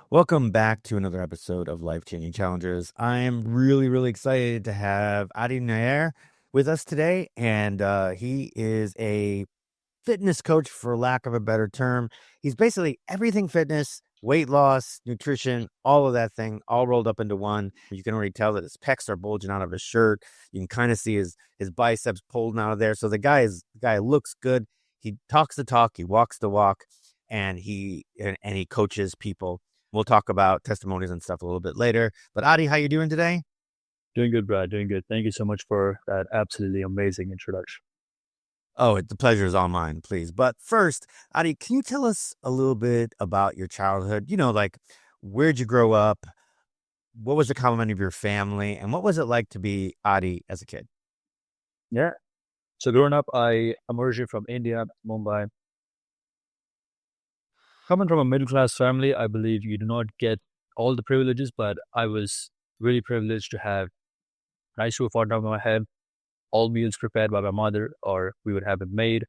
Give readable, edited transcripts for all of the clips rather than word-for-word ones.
Welcome back to another episode of Life Changing Challenges. I am really excited to have Adi Nair with us today, and he is a fitness coach, for lack of a better term. He's basically everything fitness, weight loss, nutrition, all of that thing, all rolled up into one. You can already tell that his pecs are bulging out of his shirt. You can kind of see his biceps pulling out of there. So the guy looks good. He talks the talk, he walks the walk, and he coaches people. We'll talk about testimonies and stuff a little bit later. But Adi, how you doing today? Doing good, Brad. Doing good. Thank you so much for that absolutely amazing introduction. Oh, the pleasure is all mine, please. But first, Adi, can you tell us a little bit about your childhood? Like where'd you grow up? What was the complement of your family? And what was it like to be Adi as a kid? Yeah. So growing up, I'm originally from India, Mumbai. Coming from a middle class family, I believe you do not get all the privileges, but I was really privileged to have nice roof over my head, all meals prepared by my mother, or we would have it made.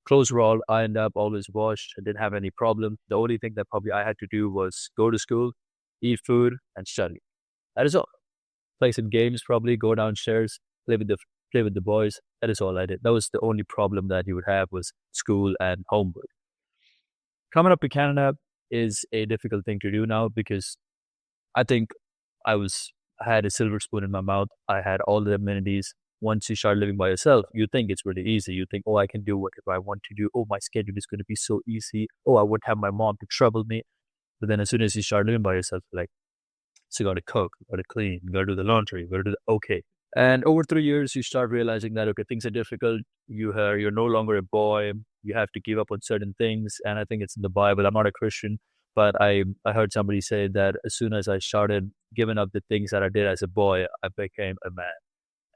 Clothes were all ironed up, always washed. I didn't have any problem. The only thing that probably I had to do was go to school, eat food, and study. That is all. Play some games, probably go downstairs, play with the boys. That is all I did. That was the only problem that you would have was school and homework. Coming up to Canada is a difficult thing to do now because I think I had a silver spoon in my mouth. I had all the amenities. Once you start living by yourself, you think it's really easy. You think, oh, I can do whatever I want to do. Oh, my schedule is going to be so easy. Oh, I won't have my mom to trouble me. But then as soon as you start living by yourself, like, so you got to cook, you got to clean, you got to do the laundry, you got to do okay. And over 3 years, you start realizing that, okay, things are difficult. You're no longer a boy. You have to give up on certain things. And I think it's in the Bible. I'm not a Christian, but I heard somebody say that as soon as I started giving up the things that I did as a boy, I became a man.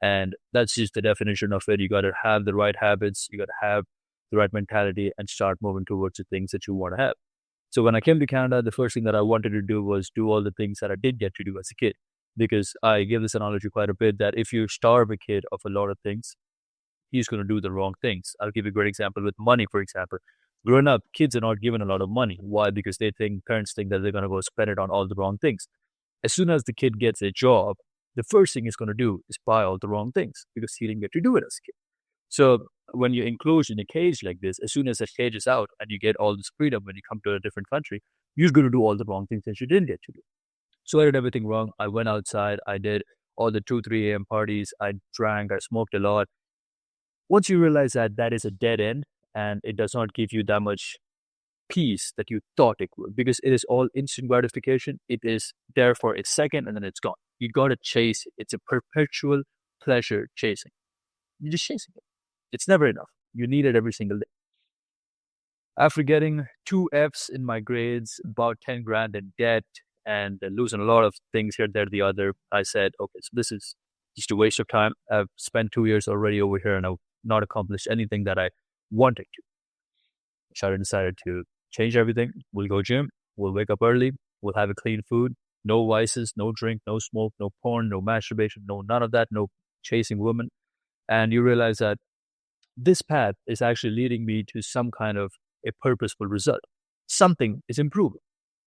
And that's just the definition of it. You got to have the right habits. You got to have the right mentality and start moving towards the things that you want to have. So when I came to Canada, the first thing that I wanted to do was do all the things that I did get to do as a kid. Because I give this analogy quite a bit that if you starve a kid of a lot of things, he's going to do the wrong things. I'll give you a great example with money, for example. Growing up, kids are not given a lot of money. Why? Because parents think that they're going to go spend it on all the wrong things. As soon as the kid gets a job, the first thing he's going to do is buy all the wrong things because he didn't get to do it as a kid. So when you're enclosed in a cage like this, as soon as that cage is out and you get all this freedom when you come to a different country, you're going to do all the wrong things that you didn't get to do. So I did everything wrong. I went outside. I did all the 2, 3 a.m. parties. I drank. I smoked a lot. Once you realize that that is a dead end and it does not give you that much peace that you thought it would, because it is all instant gratification. It is there for a second and then it's gone. You got to chase it. It's a perpetual pleasure chasing. You're just chasing it. It's never enough. You need it every single day. After getting 2 Fs in my grades, about 10 grand in debt, and losing a lot of things here, there, the other, I said, okay, so this is just a waste of time. I've spent 2 years already over here and I've not accomplished anything that I wanted to. So I decided to change everything. We'll go gym. We'll wake up early. We'll have a clean food. No vices, no drink, no smoke, no porn, no masturbation, no none of that, no chasing women. And you realize that this path is actually leading me to some kind of a purposeful result. Something is improving.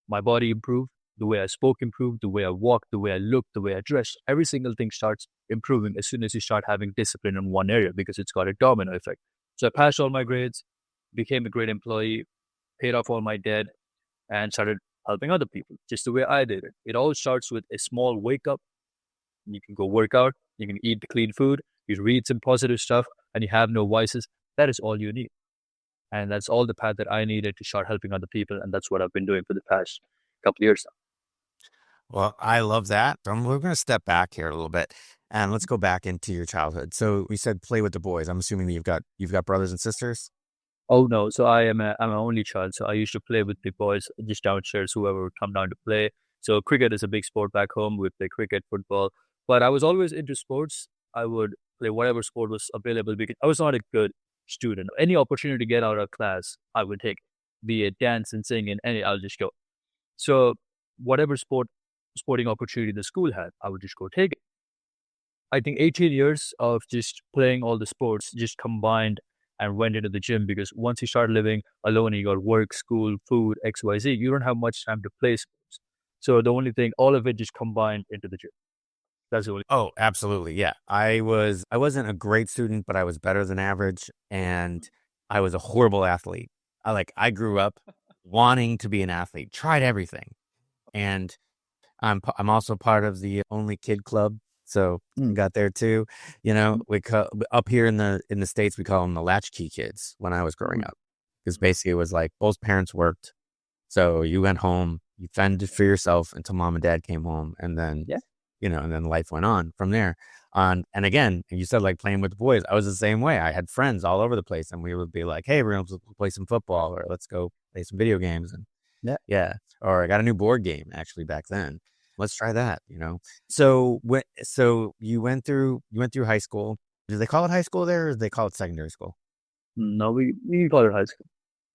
My body improved, the way I spoke improved, the way I walked, the way I looked, the way I dressed. Every single thing starts improving as soon as you start having discipline in one area because it's got a domino effect. So I passed all my grades, became a great employee, paid off all my debt, and started helping other people just the way I did it. It all starts with a small wake up. You can go work out, you can eat the clean food, you read some positive stuff, and you have no vices. That is all you need. And that's all the path that I needed to start helping other people. And that's what I've been doing for the past couple of years now. Well, I love that. We're going to step back here a little bit and let's go back into your childhood. So we said play with the boys. I'm assuming that you've got brothers and sisters. Oh no, so I'm an only child. So I used to play with the boys just downstairs, whoever would come down to play. So cricket is a big sport back home. We play cricket, football. But I was always into sports. I would play whatever sport was available because I was not a good student. Any opportunity to get out of class, I would take. Be it dance and singing, any I'll just go. So whatever sporting opportunity the school had, I would just go take it. I think 18 years of just playing all the sports just combined and went into the gym because once you start living alone, you got work, school, food, XYZ, you don't have much time to play sports. So the only thing, all of it just combined into the gym. That's the only. Oh, absolutely. Yeah. I wasn't a great student, but I was better than average and I was a horrible athlete. I grew up wanting to be an athlete, tried everything. And I'm also part of the only kid club, so I Mm. got there too. Up here in the States we call them the latchkey kids when I was growing Mm. up. Because basically it was like both parents worked. So you went home, you fended for yourself until mom and dad came home, and then Yeah. and then life went on from there. And again, you said like playing with the boys. I was the same way. I had friends all over the place, and we would be like, "Hey, we're gonna play some football, or let's go play some video games." And Yeah. yeah, or I got a new board game actually back then. Let's try that. So you went through high school. Do they call it high school there, or do they call it secondary school? No, we call it high school.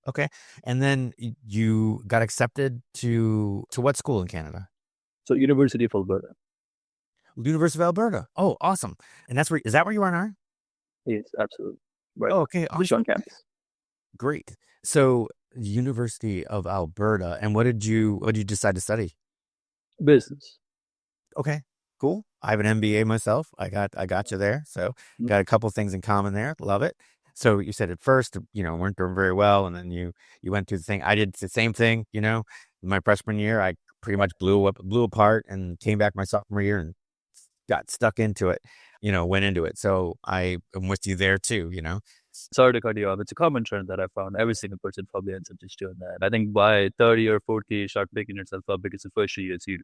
Okay, and then you got accepted to what school in Canada? So University of Alberta. University of Alberta. Oh, awesome! And that's where is that where you are now? Yes, absolutely. Right. Oh, okay, Just on awesome, campus. great. So University of Alberta, and what did you decide to study? Business. Okay, cool. I have an MBA myself. I got you there. So Mm. got a couple things in common there. Love it. So you said at first, weren't doing very well, and then you went through the thing. I did the same thing. My freshman year, I pretty much blew apart, and came back my sophomore year and got stuck into it. Went into it. So I am with you there too. Sorry to cut you off. It's a common trend that I found. Every single person probably ends up just doing that. I think by 30 or 40, you start picking yourself up because the first year it's you.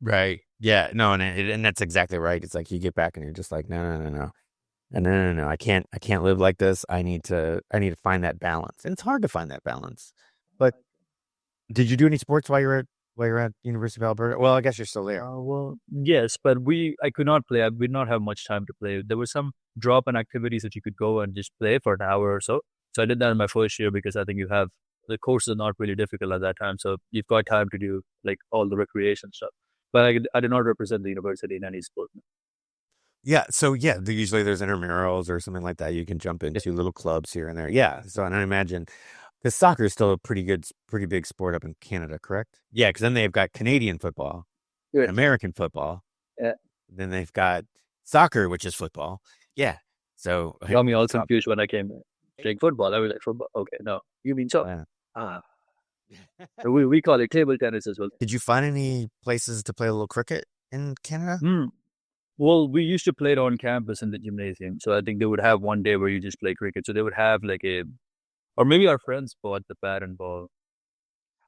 Right. Yeah. No. And that's exactly right. It's like you get back and you're just like, no, no, no, no. And no. I can't live like this. I need to find that balance. And it's hard to find that balance. But did you do any sports while you're at University of Alberta? Well, I guess you're still there. Well, yes, but I could not play. I did not have much time to play. There were some drop-in activities that you could go and just play for an hour or so. So I did that in my first year because I think the courses are not really difficult at that time. So you've got time to do like all the recreation stuff. But I did not represent the university in any sport. Yeah. So yeah, usually there's intramurals or something like that. You can jump into little clubs here and there. Yeah. So and I imagine because soccer is still a pretty big sport up in Canada, correct? Yeah. Because then they've got Canadian football and Good. American football. Yeah. Then they've got soccer, which is football. Yeah. So Got me all confused when I came there. Like football. I was like, football. Okay, no. You mean soccer? Ah. So we call it table tennis as well. Did you find any places to play a little cricket in Canada? Well, we used to play it on campus in the gymnasium. So I think they would have one day where you just play cricket. So they would have or maybe our friends bought the bat and ball.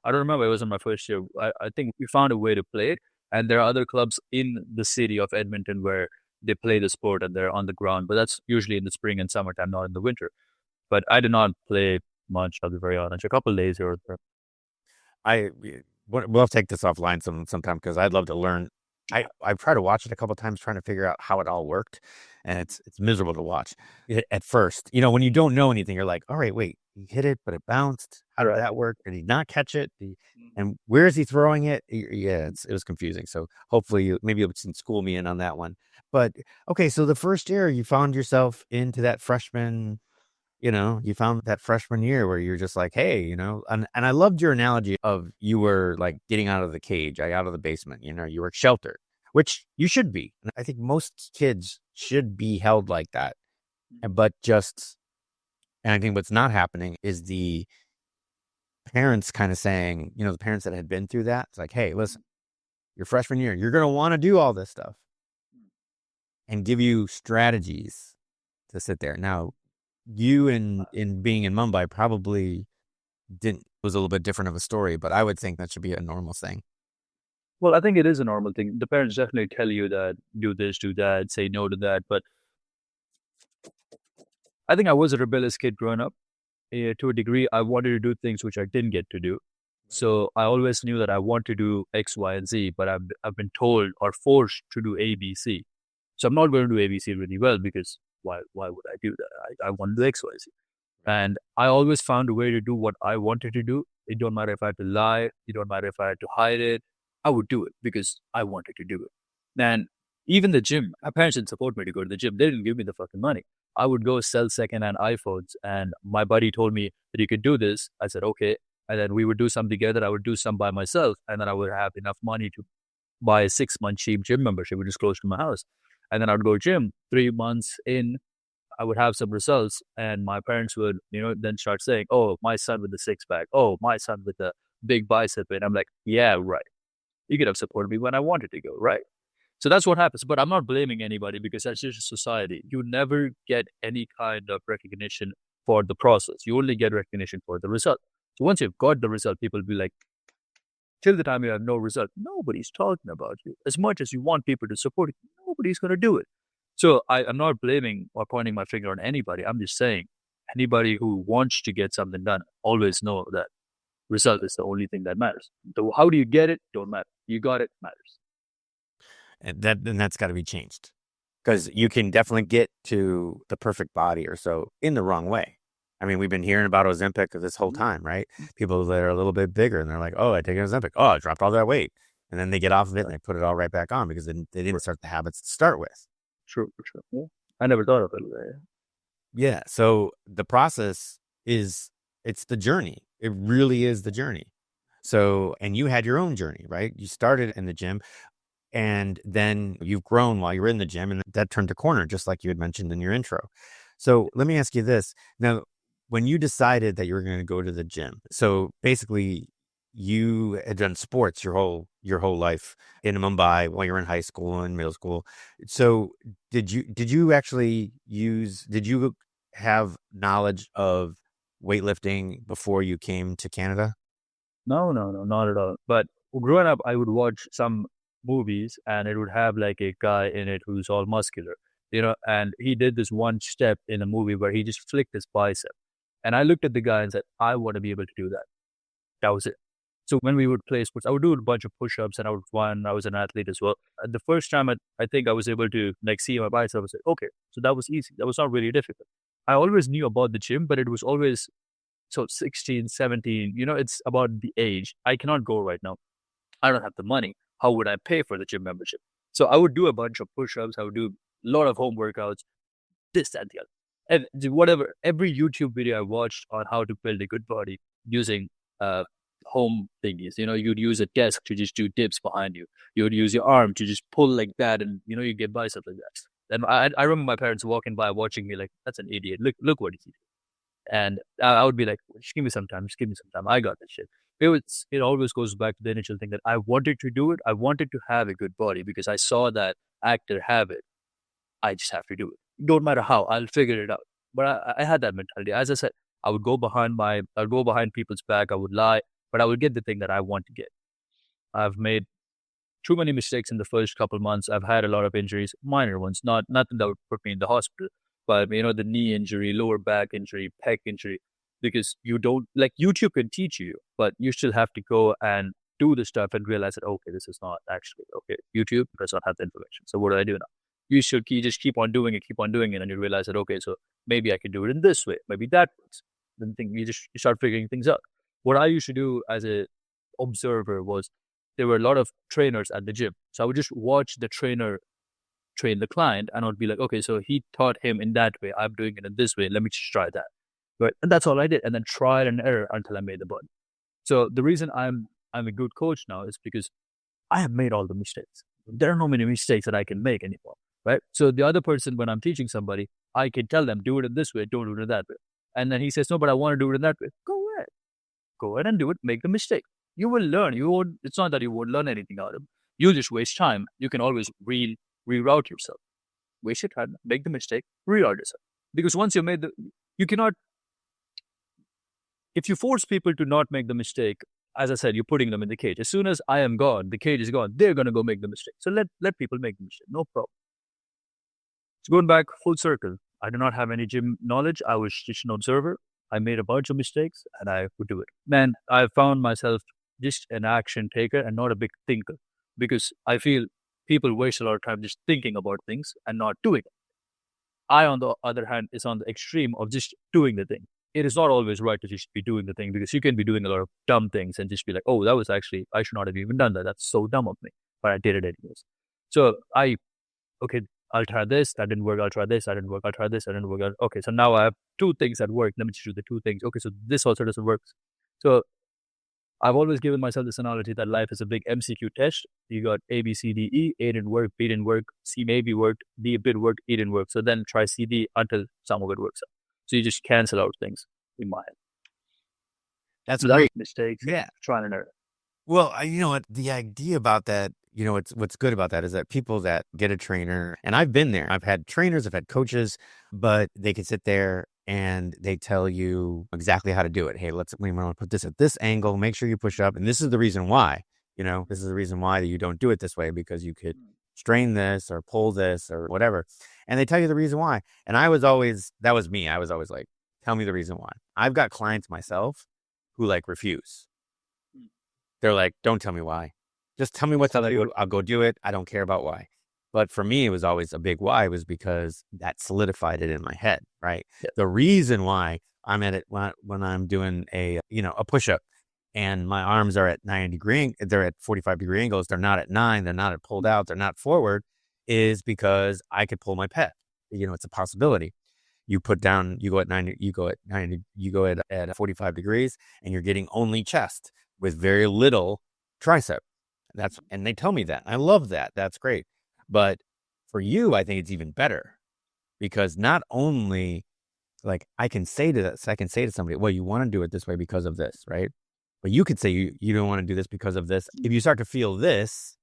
I don't remember. It was in my first year. I think we found a way to play it. And there are other clubs in the city of Edmonton where they play the sport and they're on the ground. But that's usually in the spring and summertime, not in the winter. But I did not play much, I'll be very honest. A couple of days here or there. We'll have to take this offline sometime because I'd love to learn. I've tried to watch it a couple of times trying to figure out how it all worked, and it's miserable to watch at first. When you don't know anything, you're like, all right, wait, he hit it, but it bounced. How did that work? Did he not catch it? And where is he throwing it? Yeah, it was confusing. So hopefully maybe you can school me in on that one. But okay, so the first year you found yourself into that freshman. You found that freshman year where you're just like, hey, and I loved your analogy of you were like getting out of the cage, out of the basement, you were sheltered, which you should be. And I think most kids should be held like that. But and I think what's not happening is the parents kind of saying, the parents that had been through that, it's like, hey, listen, your freshman year, you're going to want to do all this stuff and give you strategies to sit there. Now, you in being in Mumbai probably was a little bit different of a story, but I would think that should be a normal thing. Well, I think it is a normal thing. The parents definitely tell you that do this, do that, say no to that. But I think I was a rebellious kid growing up. To a degree, I wanted to do things which I didn't get to do. So I always knew that I want to do X, Y, and Z, but I've been told or forced to do A, B, C. So I'm not going to do A, B, C really well because why would I do that? I want to do X, Y, Z. And I always found a way to do what I wanted to do. It don't matter if I had to lie. It don't matter if I had to hide it. I would do it because I wanted to do it. And even the gym, my parents didn't support me to go to the gym. They didn't give me the fucking money. I would go sell secondhand iPhones. And my buddy told me that you could do this. I said, okay. And then we would do some together. I would do some by myself. And then I would have enough money to buy a 6-month cheap gym membership, which is close to my house. And then I'd go gym 3 months in. I would have some results, and my parents would, then start saying, "Oh, my son with the six pack. Oh, my son with the big bicep." And I'm like, "Yeah, right. You could have supported me when I wanted to go, right?" So that's what happens. But I'm not blaming anybody because that's just society. You never get any kind of recognition for the process. You only get recognition for the result. So once you've got the result, people will be like, till the time you have no result, nobody's talking about you. As much as you want people to support you, nobody's going to do it. So I'm not blaming or pointing my finger on anybody. I'm just saying anybody who wants to get something done always know that result is the only thing that matters. So how do you get it? Don't matter. You got it, matters. And that's got to be changed, because you can definitely get to the perfect body or so in the wrong way. I mean, we've been hearing about Ozempic this whole time, right? People that are a little bit bigger and they're like, "Oh, I take an Ozempic. Oh, I dropped all that weight." And then they get off of it and they put it all right back on because they didn't start the habits to start with. True, true. Yeah. I never thought of it that way. Yeah. So the process it's the journey. It really is the journey. So, and you had your own journey, right? You started in the gym and then you've grown while you were in the gym, and that turned a corner, just like you had mentioned in your intro. So let me ask you this. Now, when you decided that you were going to go to the gym, so basically you had done sports your whole life in Mumbai while you were in high school and middle school. So did you actually did you have knowledge of weightlifting before you came to Canada? No, no, no, not at all. But growing up, I would watch some movies and it would have like a guy in it who's all muscular, and he did this one step in a movie where he just flicked his bicep. And I looked at the guy and said, I want to be able to do that. That was it. So when we would play sports, I would do a bunch of push-ups and I would run. I was an athlete as well. And the first time I think I was able to like see my bicep, I was like, okay, so that was easy. That was not really difficult. I always knew about the gym, but it was always so 16, 17, it's about the age. I cannot go right now. I don't have the money. How would I pay for the gym membership? So I would do a bunch of push-ups. I would do a lot of home workouts, this, that, the other. And whatever, every YouTube video I watched on how to build a good body using uh, home thingies. You'd use a desk to just do dips behind you. You would use your arm to just pull like that, and you get biceps like that. And I remember my parents walking by watching me like, that's an idiot. Look what he's doing. And I would be like, just give me some time. Just give me some time. I got this shit. It always goes back to the initial thing that I wanted to do it. I wanted to have a good body because I saw that actor have it. I just have to do it. Don't matter how, I'll figure it out. But I had that mentality. As I said, I'd go behind people's back. I would lie, but I would get the thing that I want to get. I've made too many mistakes in the first couple months. I've had a lot of injuries, minor ones, not nothing that would put me in the hospital, but the knee injury, lower back injury, pec injury, because you don't like YouTube can teach you, but you still have to go and do the stuff and realize that okay, this is not actually okay. YouTube does not have the information. So what do I do now? You should just keep on doing it, and you realize that okay, so maybe I can do it in this way, maybe that works. Then you start figuring things out. What I used to do as a observer was there were a lot of trainers at the gym. So I would just watch the trainer train the client and I would be like, okay, so he taught him in that way. I'm doing it in this way. Let me just try that. Right. And that's all I did. And then trial and error until I made the body. So the reason I'm a good coach now is because I have made all the mistakes. There are no many mistakes that I can make anymore. Right. So the other person, when I'm teaching somebody, I can tell them, do it in this way, don't do it in that way. And then he says, no, but I want to do it in that way. Go ahead. Go ahead and do it. Make the mistake. You will learn. You won't. It's not that you won't learn anything out of it. You'll just waste time. You can always reroute yourself. Waste your time. Make the mistake. Reroute yourself. Because once you made you cannot. If you force people to not make the mistake, as I said, you're putting them in the cage. As soon as I am gone, the cage is gone. They're gonna go make the mistake. So let people make the mistake. No problem. So going back full circle, I do not have any gym knowledge. I was just an observer. I made a bunch of mistakes and I would do it. Man, I found myself just an action taker and not a big thinker because I feel people waste a lot of time just thinking about things and not doing it. I, on the other hand, is on the extreme of just doing the thing. It is not always right to just be doing the thing because you can be doing a lot of dumb things and just be like, oh, that was actually, I should not have even done that. That's so dumb of me. But I did it anyways. So okay, I'll try this. That didn't work. I'll try this. That didn't work. I'll try this. That didn't work. Okay, so now I have two things that work. Let me just do the two things. Okay, so this also doesn't work. So I've always given myself this analogy that life is a big MCQ test. You got A, B, C, D, E. A didn't work, B didn't work, C maybe worked, D a bit worked, E didn't work. So then try C, D until some of it works out. So you just cancel out things in my head. That's So that was great. mistakes, Yeah. trial and error. Well, you know what? The idea about that, what's good about that is that people that get a trainer, and I've been there. I've had trainers, I've had coaches, but they can sit there and they tell you exactly how to do it. Hey, we want to put this at this angle. Make sure you push up, and this is the reason why. This is the reason why you don't do it this way because you could strain this or pull this or whatever, and they tell you the reason why. And that was me. I was always like, tell me the reason why. I've got clients myself who like refuse. They're like, don't tell me why. Just tell me what to do. I'll go do it. I don't care about why. But for me, it was always a big why was because that solidified it in my head, right? Yeah. The reason why I'm at it when I'm doing a push-up and my arms are at 90-degree, they're at 45-degree angles. They're not at 9. They're not at pulled out. They're not forward is because I could pull my pec. It's a possibility. You put down, you go at 90, you go at 90, you go at 45 degrees and you're getting only chest with very little tricep. And they tell me that. I love that. That's great. But for you, I think it's even better because not only like I can say to somebody, well, you want to do it this way because of this, right? But you could say you don't want to do this because of this. If you start to feel this,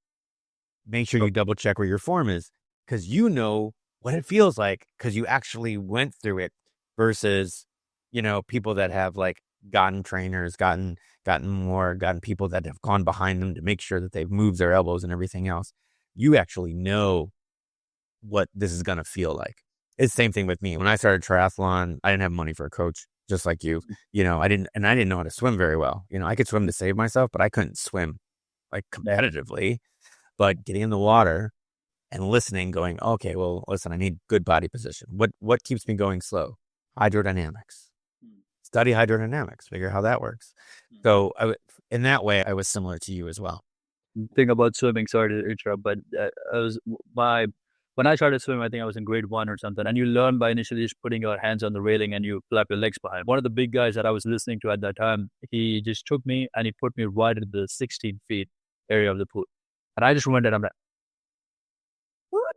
make sure you double check where your form is because you know what it feels like because you actually went through it versus, people that have like gotten trainers, gotten people that have gone behind them to make sure that they've moved their elbows and everything else. You actually know what this is going to feel like. It's the same thing with me. When I started triathlon, I didn't have money for a coach, just like you. I didn't know how to swim very well. I could swim to save myself, but I couldn't swim like competitively. But getting in the water and listening, going, okay, well, listen, I need good body position. What keeps me going slow? Hydrodynamics. Study hydrodynamics, figure how that works. So in that way, I was similar to you as well. Thing about swimming, sorry to interrupt, but when I started swimming, I think I was in grade 1 or something, and you learn by initially just putting your hands on the railing and you flap your legs behind. One of the big guys that I was listening to at that time, he just took me and he put me right in the 16 feet area of the pool. And I just went and I'm like, what?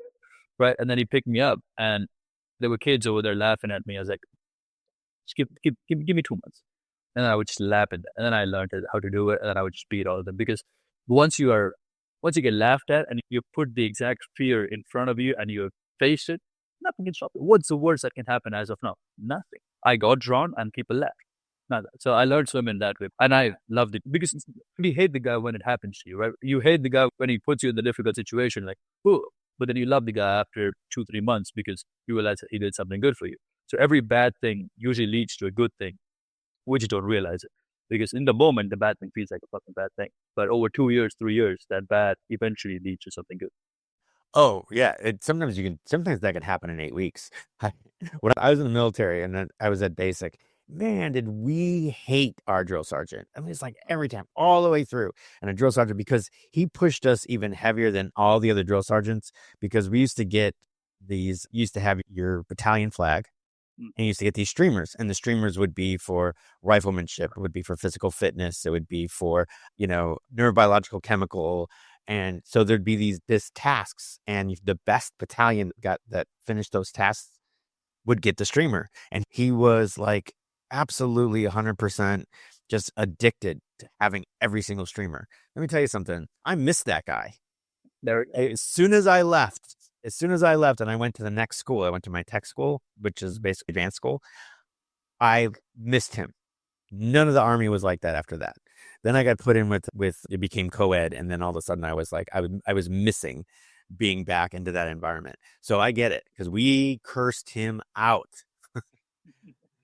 Right. And then he picked me up and there were kids over there laughing at me. I was like, just give me 2 months. And then I would just lap it. And then I learned how to do it. And then I would just beat all of them because once you get laughed at and you put the exact fear in front of you and you face it, nothing can stop it. What's the worst that can happen as of now? Nothing. I got drawn and people laughed. Nothing. So I learned swimming that way. And I loved it because you hate the guy when it happens to you, right? You hate the guy when he puts you in the difficult situation, like, oh, but then you love the guy after 2-3 months because you realize that he did something good for you. So every bad thing usually leads to a good thing. We just don't realize it. Because in the moment, the bad thing feels like a fucking bad thing. But over 2 years, 3 years, that bad eventually leads to something good. Oh yeah, sometimes that could happen in 8 weeks. When I was in the military and then I was at basic, man, did we hate our drill sergeant. I mean, it's like every time, all the way through. And a drill sergeant, because he pushed us even heavier than all the other drill sergeants, because we used to have your battalion flag, and you used to get these streamers, and the streamers would be for riflemanship, it would be for physical fitness, it would be for, neurobiological, chemical. And so there'd be this tasks, and the best battalion that finished those tasks would get the streamer. And he was like absolutely 100% just addicted to having every single streamer. Let me tell you something. I missed that guy. As soon as I left and I went to the next school, I went to my tech school, which is basically advanced school. I missed him. None of the Army was like that after that. Then I got put in with it became co-ed, and then all of a sudden I was like, I was missing being back into that environment. So I get it, because we cursed him out.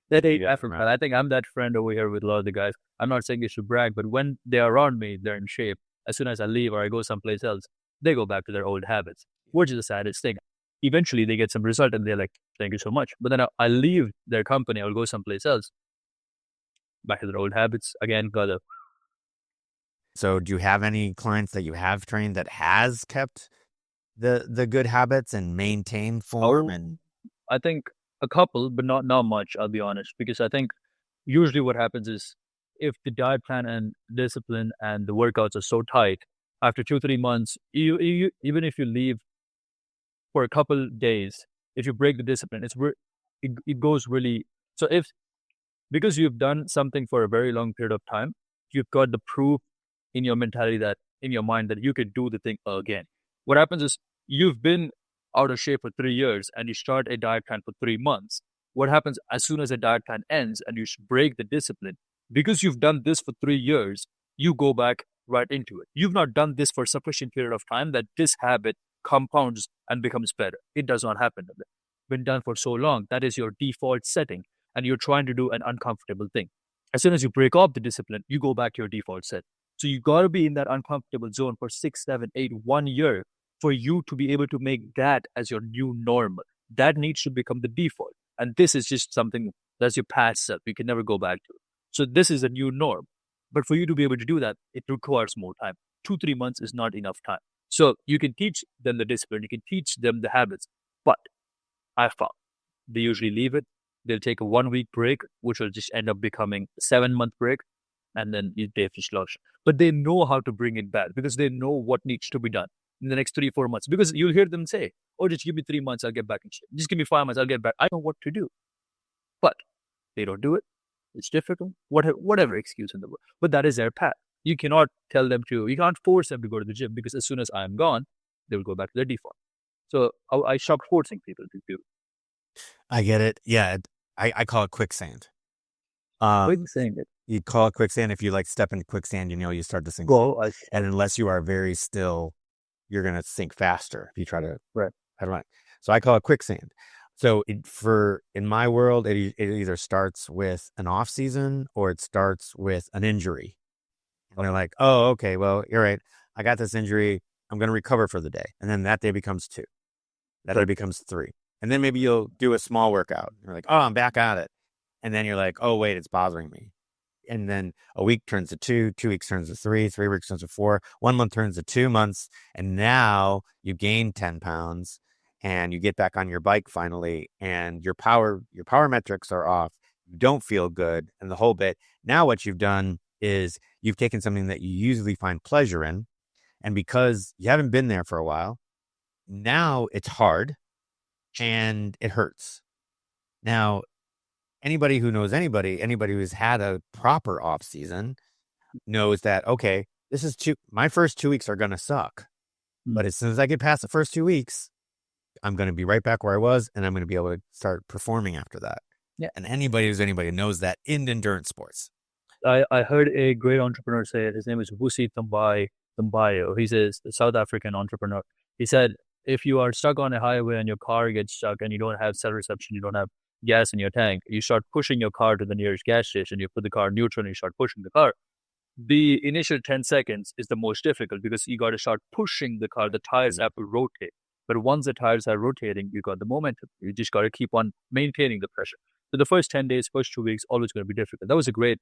That ain't effort, man. I think I'm that friend over here with a lot of the guys. I'm not saying you should brag, but when they're around me, they're in shape. As soon as I leave or I go someplace else, they go back to their old habits, which is the saddest thing. Eventually, they get some result and they're like, thank you so much. But then I leave their company, I'll go someplace else, back to their old habits. Again, gotta. So do you have any clients that you have trained that has kept the good habits and maintained form? And I think a couple, but not much, I'll be honest, because I think usually what happens is if the diet plan and discipline and the workouts are so tight, after 2 3 months, even if you leave for a couple days, if you break the discipline, it goes really. So if because you've done something for a very long period of time, you've got the proof in your mentality that in your mind that you could do the thing again. What happens is you've been out of shape for 3 years and you start a diet plan for 3 months. What happens as soon as a diet plan ends and you break the discipline, because you've done this for 3 years, you go back right into it. You've not done this for sufficient period of time that this habit compounds and becomes better. It does not happen. Been done for so long, that is your default setting, and you're trying to do an uncomfortable thing. As soon as you break off the discipline, you go back to your default set. So you got to be in that uncomfortable zone for 6 7 8 1 year for you to be able to make that as your new normal. That needs to become the default. And this is just something that's your past self. You can never go back to it. So this is a new norm. But for you to be able to do that, it requires more time. 2 3 months is not enough time. So you can teach them the discipline, you can teach them the habits. But I found they usually leave it. They'll take a 1 week break, which will just end up becoming a 7 month break, and then they finish lunch. But they know how to bring it back because they know what needs to be done in the next 3 4 months. Because you'll hear them say, "Oh, just give me 3 months, I'll get back in shape. Just give me 5 months, I'll get back." I know what to do, but they don't do it. It's difficult. Whatever excuse in the world, but that is their path. You cannot tell them to. You can't force them to go to the gym because as soon as I am gone, they will go back to their default. So I stopped forcing people to do. I get it. Yeah, I call it quicksand. Saying it. You call it quicksand if you like step into quicksand, you start to sink. Go. And unless you are very still, you're gonna sink faster if you try to Right. head on. So I call it quicksand. So in my world, it either starts with an off season or it starts with an injury. And they're like, "Oh, okay, well, you're right. I got this injury. I'm going to recover for the day." And then that day becomes 2. That day becomes 3. And then maybe you'll do a small workout. You're like, "Oh, I'm back at it." And then you're like, "Oh, wait, it's bothering me." And then a week turns to 2, 2 weeks turns to 3, 3 weeks turns to 4, 1 month turns to 2 months. And now you gain 10 pounds and you get back on your bike finally. And your power metrics are off. You don't feel good and the whole bit. Now what you've done is you've taken something that you usually find pleasure in. And because you haven't been there for a while, now it's hard and it hurts. Now, anybody who knows anybody who's had a proper off season knows that, okay, my first 2 weeks are going to suck. But as soon as I get past the first 2 weeks, I'm going to be right back where I was and I'm going to be able to start performing after that. Yeah. And anybody who's anybody knows that in endurance sports. I heard a great entrepreneur say it. His name is Vusi Tambayo. He's a South African entrepreneur. He said, if you are stuck on a highway and your car gets stuck and you don't have cell reception, you don't have gas in your tank, you start pushing your car to the nearest gas station, you put the car neutral and you start pushing the car. The initial 10 seconds is the most difficult because you got to start pushing the car. The tires have to rotate. But once the tires are rotating, you got the momentum. You just got to keep on maintaining the pressure. So the first 10 days, first 2 weeks, always going to be difficult. That was a great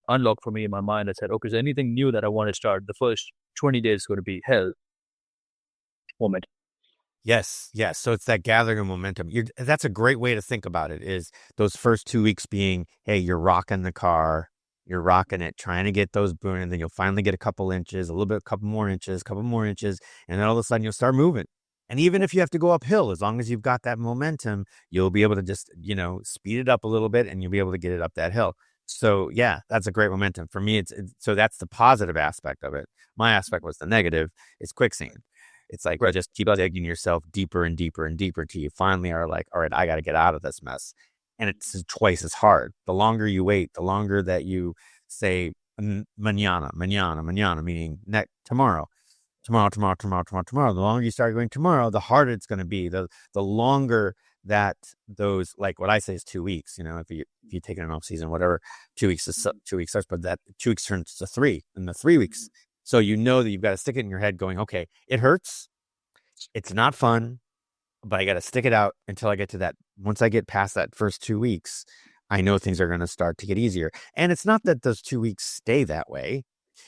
unlock for me in my mind. I said, okay, is there anything new that I want to start? The first 20 days is going to be hell. Moment. Yes. So it's that gathering of momentum. That's a great way to think about it, is those first 2 weeks being, hey, you're rocking the car, you're rocking it, trying to get those burn, and then you'll finally get a couple inches, a couple more inches, and then all of a sudden you'll start moving. And even if you have to go uphill, as long as you've got that momentum, you'll be able to just, speed it up a little bit and you'll be able to get it up that hill. So yeah, that's a great momentum. For me, so that's the positive aspect of it. My aspect was the negative. It's quicksand. It's like, right, just keep digging yourself deeper and deeper and deeper till you finally are like, all right, I got to get out of this mess. And it's twice as hard. The longer you wait, the longer that you say mañana, meaning tomorrow. The longer you start going tomorrow, the harder it's going to be. The longer that those, like what I say is 2 weeks, if you take an off season, whatever, 2 weeks is 2 weeks starts, but that 2 weeks turns to 3 and the 3 weeks. So you know that you've got to stick it in your head going, okay, it hurts. It's not fun, but I got to stick it out until I get to that. Once I get past that first 2 weeks, I know things are going to start to get easier. And it's not that those 2 weeks stay that way.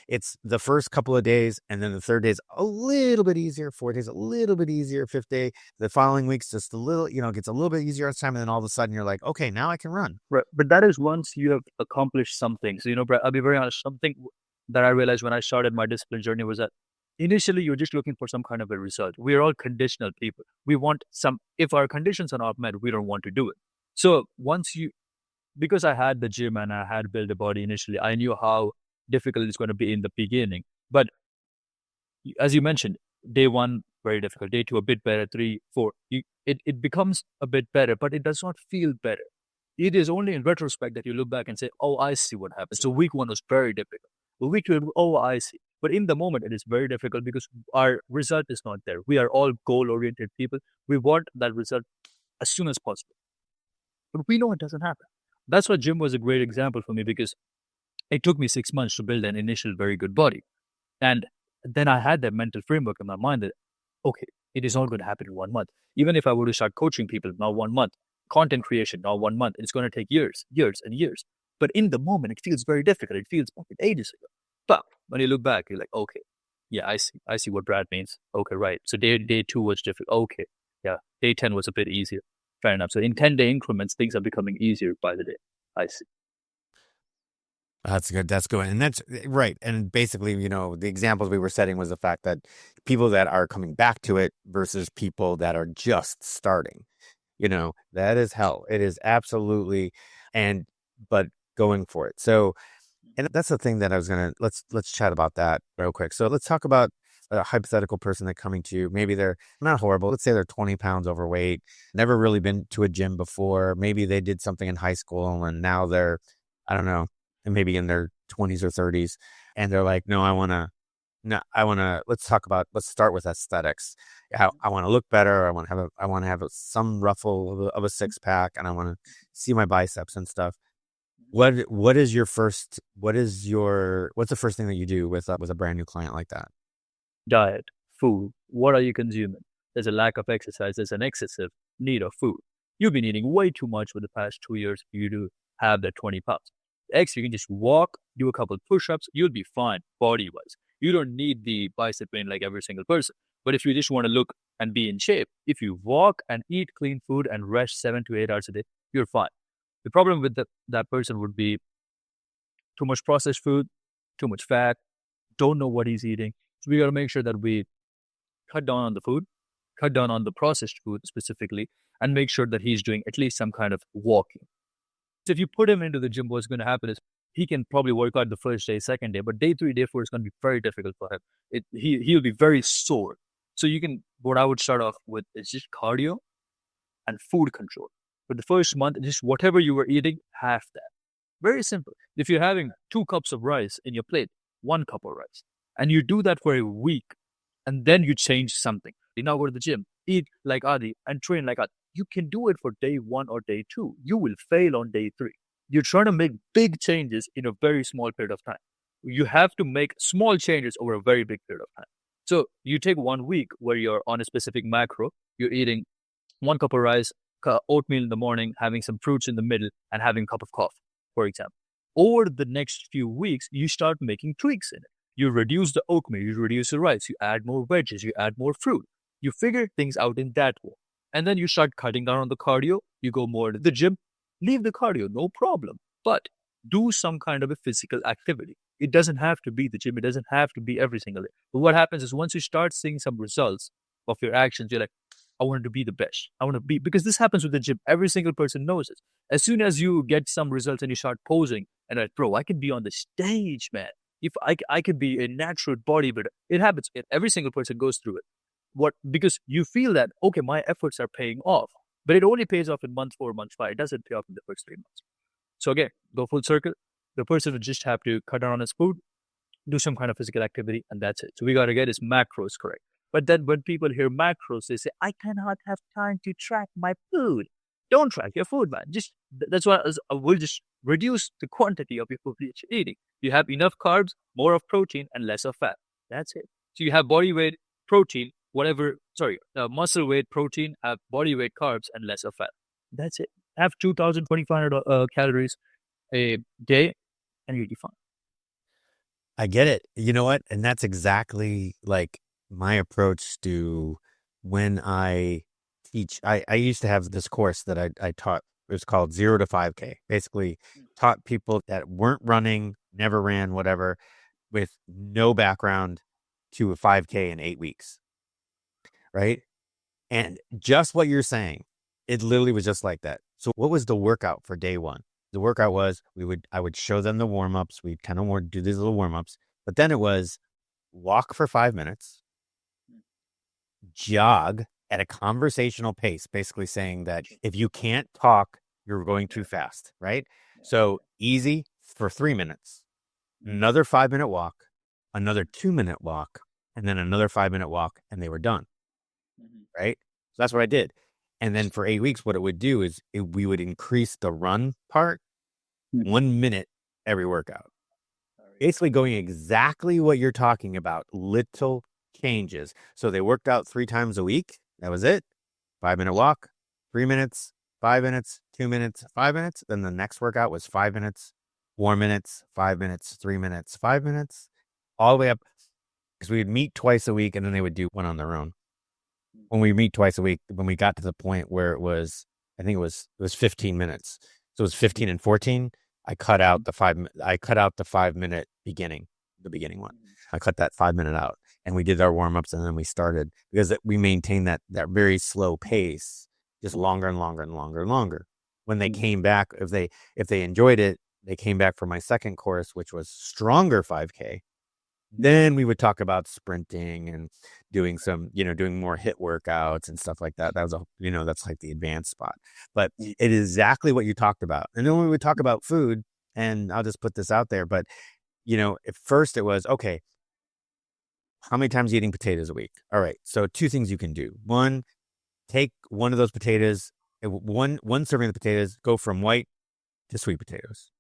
it's the first couple of days, and then the third day is a little bit easier, fourth day is a little bit easier, fifth day, the following week's just a little, gets a little bit easier each time, and then all of a sudden you're like, okay, now I can run. Right. But that is once you have accomplished something. So, Brett, I'll be very honest, something that I realized when I started my discipline journey was that initially you're just looking for some kind of a result. We are all conditional people. We want some, if our conditions are not met, we don't want to do it. So once you, because I had the gym and I had built a body initially, I knew how difficult it's going to be in the beginning. But as you mentioned, day one, very difficult. Day two, a bit better. Three, four, it becomes a bit better, but it does not feel better. It is only in retrospect that you look back and say, oh, I see what happened. So week one was very difficult. But week two, oh, I see. But in the moment, it is very difficult because our result is not there. We are all goal-oriented people. We want that result as soon as possible. But we know it doesn't happen. That's why gym was a great example for me, because it took me 6 months to build an initial very good body. And then I had that mental framework in my mind that, okay, it is not going to happen in 1 month. Even if I were to start coaching people now 1 month, content creation now 1 month, it's going to take years, years and years. But in the moment, it feels very difficult. It feels fucking ages ago. But when you look back, you're like, okay, yeah, I see what Brad means. Okay, right. So day two was difficult. Okay, yeah, day 10 was a bit easier. Fair enough. So in 10-day increments, things are becoming easier by the day. I see. That's good. That's good. And that's right. And basically, the examples we were setting was the fact that people that are coming back to it versus people that are just starting, that is hell. It is absolutely, but going for it. So, and that's the thing that I was let's chat about that real quick. So let's talk about a hypothetical person that coming to you. Maybe they're not horrible. Let's say they're 20 pounds overweight, never really been to a gym before. Maybe they did something in high school and now they're, I don't know, and maybe in their 20s or 30s. And they're like, no, let's start with aesthetics. I want to look better. I want to have some ruffle of a six pack, and I want to see my biceps and stuff. What's the first thing that you do with a brand new client like that? Diet, food. What are you consuming? There's a lack of exercise. There's an excessive need of food. You've been eating way too much for the past 2 years for you to have that 20 pounds. Extra, you can just walk, do a couple of push-ups. You'll be fine body-wise. You don't need the bicep pain like every single person. But if you just want to look and be in shape, if you walk and eat clean food and rest 7 to 8 hours a day, you're fine. The problem with that person would be too much processed food, too much fat, don't know what he's eating. So we got to make sure that we cut down on the food, cut down on the processed food specifically, and make sure that he's doing at least some kind of walking. So if you put him into the gym, what's going to happen is he can probably work out the first day, second day, but day 3, day 4 is going to be very difficult for him. He'll be very sore. So what I would start off with is just cardio and food control. For the first month, just whatever you were eating, half that. Very simple. If you're having 2 cups of rice in your plate, 1 cup of rice, and you do that for a week, and then you change something. You now go to the gym, eat like Adi, and train like Adi. You can do it for day 1 or day 2. You will fail on day 3. You're trying to make big changes in a very small period of time. You have to make small changes over a very big period of time. So you take 1 week where you're on a specific macro, you're eating 1 cup of rice, oatmeal in the morning, having some fruits in the middle, and having a cup of coffee, for example. Over the next few weeks, you start making tweaks in it. You reduce the oatmeal, you reduce the rice, you add more veggies, you add more fruit. You figure things out in that way. And then you start cutting down on the cardio. You go more to the gym. Leave the cardio, no problem. But do some kind of a physical activity. It doesn't have to be the gym. It doesn't have to be every single day. But what happens is once you start seeing some results of your actions, you're like, I want to be the best. I want to be, because this happens with the gym. Every single person knows it. As soon as you get some results and you start posing and like, bro, I can be on the stage, man. If I could be a natural bodybuilder, it happens. Every single person goes through it. Because you feel that, okay, my efforts are paying off, but it only pays off in month 4, month 5. It doesn't pay off in the first 3 months. So again, go full circle. The person would just have to cut down on his food, do some kind of physical activity, and that's it. So we got to get his macros correct. But then when people hear macros, they say, I cannot have time to track my food. Don't track your food, man. That's why we'll just reduce the quantity of your food that you're eating. You have enough carbs, more of protein, and less of fat. That's it. So you have body weight, protein, muscle weight, protein, have body weight, carbs, and less of fat. That's it. Have 2,500 calories a day, and you'll be fine. I get it. You know what? And that's exactly like my approach to when I teach. I used to have this course that I taught. It was called 0 to 5K. Basically, taught people that weren't running, never ran, whatever, with no background to a 5K in 8 weeks. Right. And just what you're saying, it literally was just like that. So, what was the workout for day one? The workout was I would show them the warm ups. We'd kind of do these little warm ups, but then it was walk for 5 minutes, jog at a conversational pace, basically saying that if you can't talk, you're going too fast, right? So easy for 3 minutes, another 5 minute walk, another 2 minute walk, and then another 5 minute walk, and they were done, right? So that's what I did. And then for 8 weeks, what it would do is we would increase the run part 1 minute every workout. Basically going exactly what you're talking about, little changes. So they worked out 3 times a week. That was it. 5 minute walk, 3 minutes, 5 minutes, 2 minutes, 5 minutes. Then the next workout was 5 minutes, 4 minutes, 5 minutes, 3 minutes, 5 minutes, all the way up. Because we would meet twice a week and then they would do one on their own. When we meet twice a week, when we got to the point where it was, I think it was 15 minutes. So it was 15 and 14. I cut out the 5 minute beginning, the beginning one. I cut that 5 minute out, and we did our warm ups, and then we started because we maintained that very slow pace, just longer and longer and longer and longer. When they came back, if they enjoyed it, they came back for my second course, which was stronger 5K. Then we would talk about sprinting and doing doing more HIIT workouts and stuff like that. That was that's like the advanced spot. But it is exactly what you talked about. And then we would talk about food, and I'll just put this out there, but at first it was, okay, how many times are you eating potatoes a week? All right. So two things you can do. One, take one of those potatoes, one serving of the potatoes, go from white to sweet potatoes.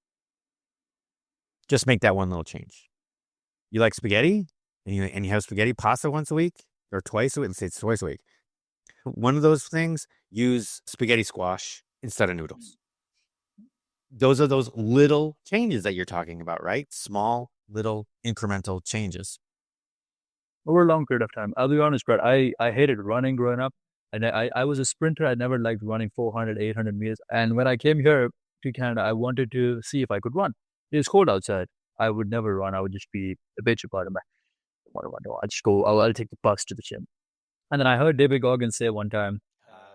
Just make that one little change. You like spaghetti and you have spaghetti pasta once a week or twice a week. Let's say it's twice a week. One of those things, use spaghetti squash instead of noodles. Those are those little changes that you're talking about, right? Small, little incremental changes. Over a long period of time. I'll be honest, Brad, I hated running growing up. And I was a sprinter. I never liked running 400, 800 meters. And when I came here to Canada, I wanted to see if I could run. It was cold outside. I would never run. I would just be a bitch about it. I'll just go, I'll take the bus to the gym. And then I heard David Goggins say one time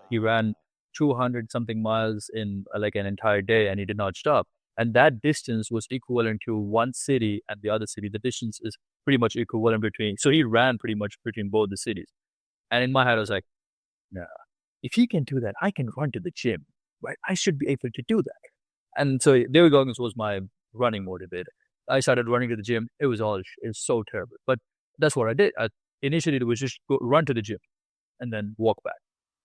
he ran 200 something miles in like an entire day and he did not stop. And that distance was equivalent to one city and the other city. The distance is pretty much equivalent between. So he ran pretty much between both the cities. And in my head, I was like, no, if he can do that, I can run to the gym, right? I should be able to do that. And so David Goggins was my running motivator. I started running to the gym. It was so terrible. But that's what I did. Initially, it was just run to the gym and then walk back.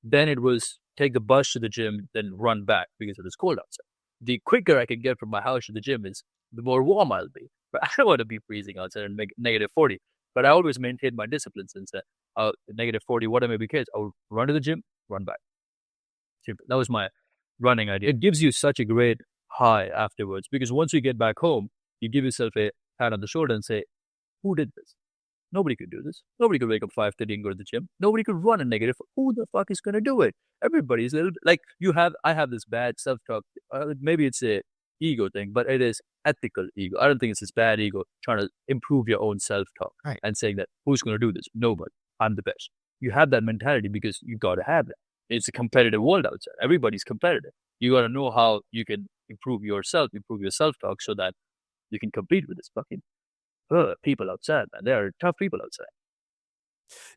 Then it was take the bus to the gym, then run back because it was cold outside. The quicker I can get from my house to the gym is the more warm I'll be. But I don't want to be freezing outside and make negative 40. But I always maintain my discipline since negative 40, what I may be case. I'll run to the gym, run back. Simple. That was my running idea. It gives you such a great high afterwards because once you get back home, you give yourself a pat on the shoulder and say, who did this? Nobody could do this. Nobody could wake up 5:30 and go to the gym. Nobody could run a negative. Who the fuck is going to do it? Everybody's little, like I have this bad self-talk. Maybe it's a ego thing, but it is ethical ego. I don't think it's this bad ego trying to improve your own self-talk and saying that who's going to do this? Nobody. I'm the best. You have that mentality because you got to have that. It's a competitive world outside. Everybody's competitive. You got to know how you can improve your self-talk so that you can compete with this fucking people outside, man. There are tough people outside.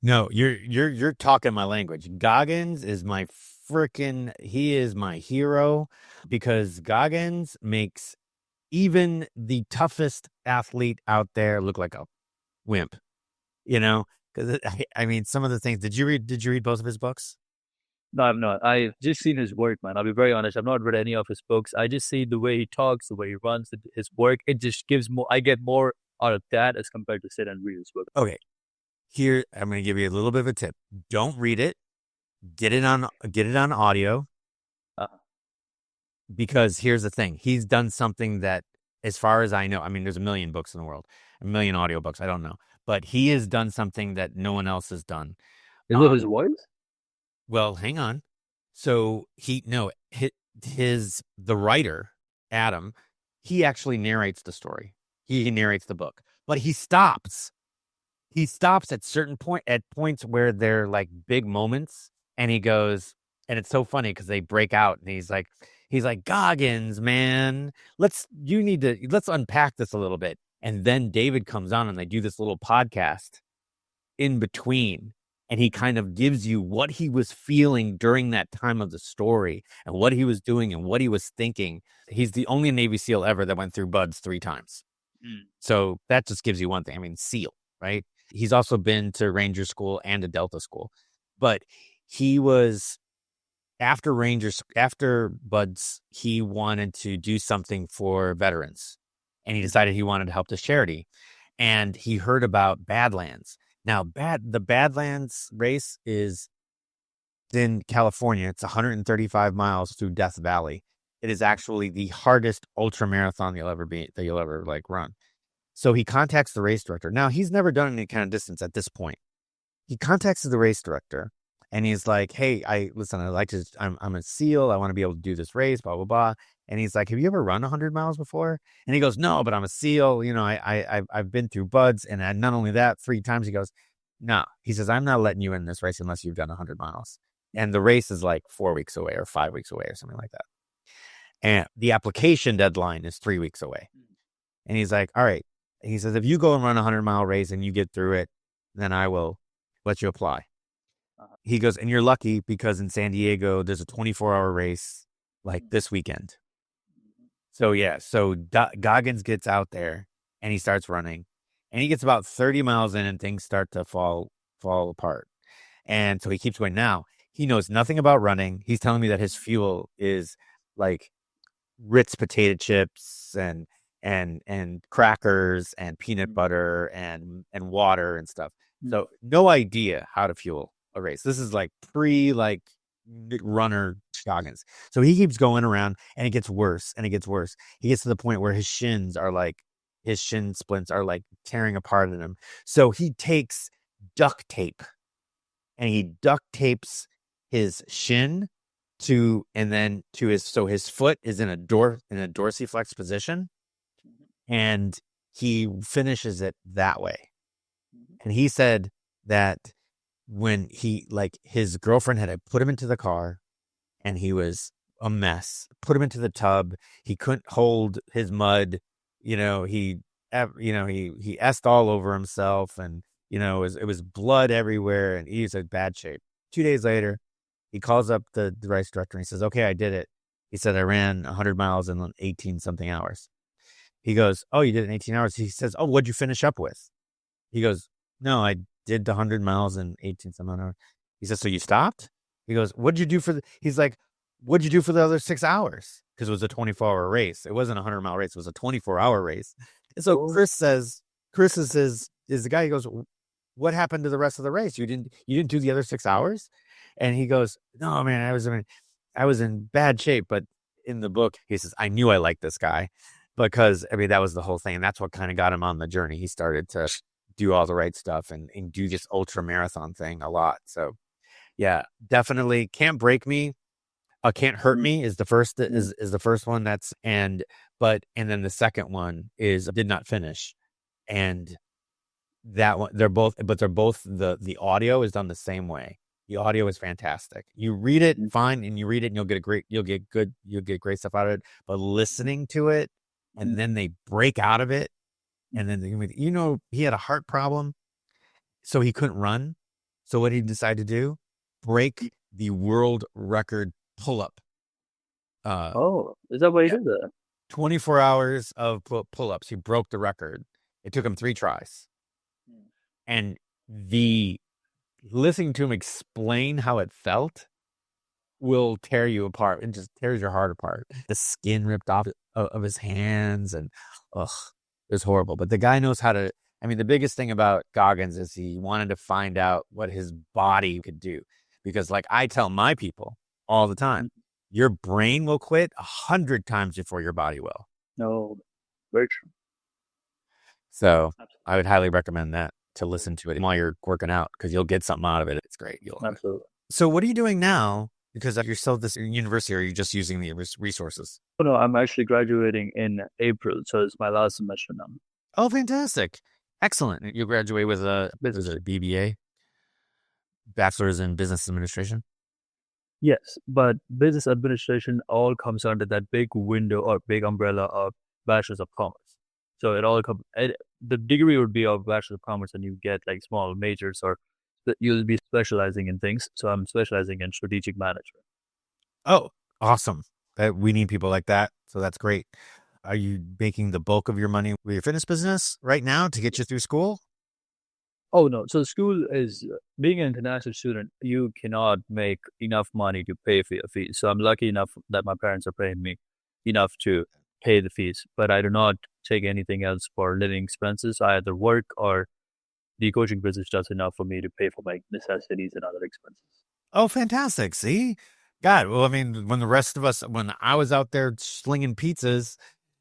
No, you're talking my language. Goggins is he is my hero because Goggins makes even the toughest athlete out there look like a wimp. Because I mean, some of the things. Did you read both of his books? No, I've not. I've just seen his work, man. I'll be very honest. I've not read any of his books. I just see the way he talks, the way he runs, his work. It just gives more. I get more out of that as compared to sit and read his book. Okay, here I'm going to give you a little bit of a tip. Don't read it. Get it on audio. Because here's the thing. He's done something that, as far as I know, I mean, there's a million books in the world. a million audiobooks. I don't know. But he has done something that no one else has done. Is it his voice? Well, hang on. So he no the writer Adam, he actually narrates the story. He narrates the book, but he stops. He stops at points where they're like big moments, and he goes, and it's so funny because they break out, and he's like Goggins, man, let's unpack this a little bit, and then David comes on, and they do this little podcast in between, and he kind of gives you what he was feeling during that time of the story and what he was doing and what he was thinking. He's the only Navy SEAL ever that went through BUD/S 3 times. So that just gives you one thing. I mean, SEAL, right? He's also been to Ranger School and to Delta School. But he was after BUD/S, he wanted to do something for veterans. And he decided he wanted to help this charity. And he heard about Badlands. Now, the Badlands race is in California. It's 135 miles through Death Valley. It is actually the hardest ultra marathon you'll ever like run. So he contacts the race director. Now, he's never done any kind of distance at this point. He contacts the race director, and he's like, "Hey, I'm a SEAL. I want to be able to do this race, blah, blah, blah." And he's like, "Have you ever run 100 miles before?" And he goes, "No, but I'm a SEAL. You know, I've been through BUD/S, and not only that, 3 times." He goes, "No." He says, "I'm not letting you in this race unless you've done 100 miles." And the race is like 4 weeks away or 5 weeks away or something like that. And the application deadline is 3 weeks away. And he's like, "All right." He says, "If you go and run a 100-mile race and you get through it, then I will let you apply." He goes, "And you're lucky because in San Diego, there's a 24-hour race like this weekend." So, yeah. So Goggins gets out there and he starts running. And he gets about 30 miles in and things start to fall apart. And so he keeps going. Now, he knows nothing about running. He's telling me that his fuel is like Ritz potato chips and crackers and peanut butter and water and stuff. So no idea how to fuel a race. This is like runner Goggins. So he keeps going around and it gets worse and it gets worse. He gets to the point where his shin splints are like tearing apart in him. So he takes duct tape and he duct tapes his shin his foot is in a dorsiflex position, and he finishes it that way. And he said that when his girlfriend had put him into the car and he was a mess, put him into the tub, he couldn't hold his mud, he essed all over himself, and it was blood everywhere, and he was in bad shape. 2 days later, he calls up the race director and he says, "Okay, I did it." He said, "I ran 100 miles in 18 something hours." He goes, "Oh, you did it in 18 hours?" He says, "Oh, what'd you finish up with?" He goes, "No, I did the 100 miles in 18 some hours." He says, "So you stopped?" He goes, "What'd you do he's like, "What'd you do for the other 6 hours?" Because it was a 24-hour race. It wasn't a 100-mile race. It was a 24-hour race. And so Chris is the guy. He goes, "What happened to the rest of the race? You didn't do the other 6 hours?" And he goes, "No, man, I was in bad shape." But in the book, he says, "I knew I liked this guy because that was the whole thing. And that's what kind of got him on the journey. He started to do all the right stuff and do this ultra marathon thing a lot." So yeah, definitely Can't Break Me. Can't Hurt Me is the first is the first one and then the second one is Did Not Finish. And that one, they're both the audio is done the same way. The audio is fantastic. You read it fine, and you read it and you'll get great stuff out of it. But listening to it, and then they break out of it, and then he had a heart problem, so he couldn't run. So what he decided to do, break the world record pull-up. Is that why he did that? 24 hours of pull-ups. He broke the record. It took him 3 tries. And listening to him explain how it felt will tear you apart and just tears your heart apart. The skin ripped off of his hands, and it was horrible. But the guy knows how to. The biggest thing about Goggins is he wanted to find out what his body could do, because like I tell my people all the time, your brain will quit 100 times before your body will. No, very true. So I would Absolutely. highly recommend that to listen to it while you're working out because you'll get something out of it. It's great. You'll love it. Absolutely. So what are you doing now? Because you're still at this university, or are you just using the resources? Oh, no, I'm actually graduating in April, so it's my last semester now. Oh, fantastic. Excellent. You graduate with a, was Business. it a BBA, Bachelor's in Business Administration? Yes, but business administration all comes under that big window or big umbrella of Bachelor's of Commerce. So it all comes. The degree would be of Bachelor of Commerce, and you get like small majors, or you'll be specializing in things. So I'm specializing in strategic management. Oh, awesome. That we need people like that. So that's great. Are you making the bulk of your money with your fitness business right now to get you through school? Oh no! So school is being an international student. You cannot make enough money to pay for your fees. So I'm lucky enough that my parents are paying me enough to pay the fees. But I do not take anything else for living expenses. I either work or the coaching business does enough for me to pay for my necessities and other expenses. Oh, fantastic. See? God, well, I mean, when the rest of us, when I was out there slinging pizzas,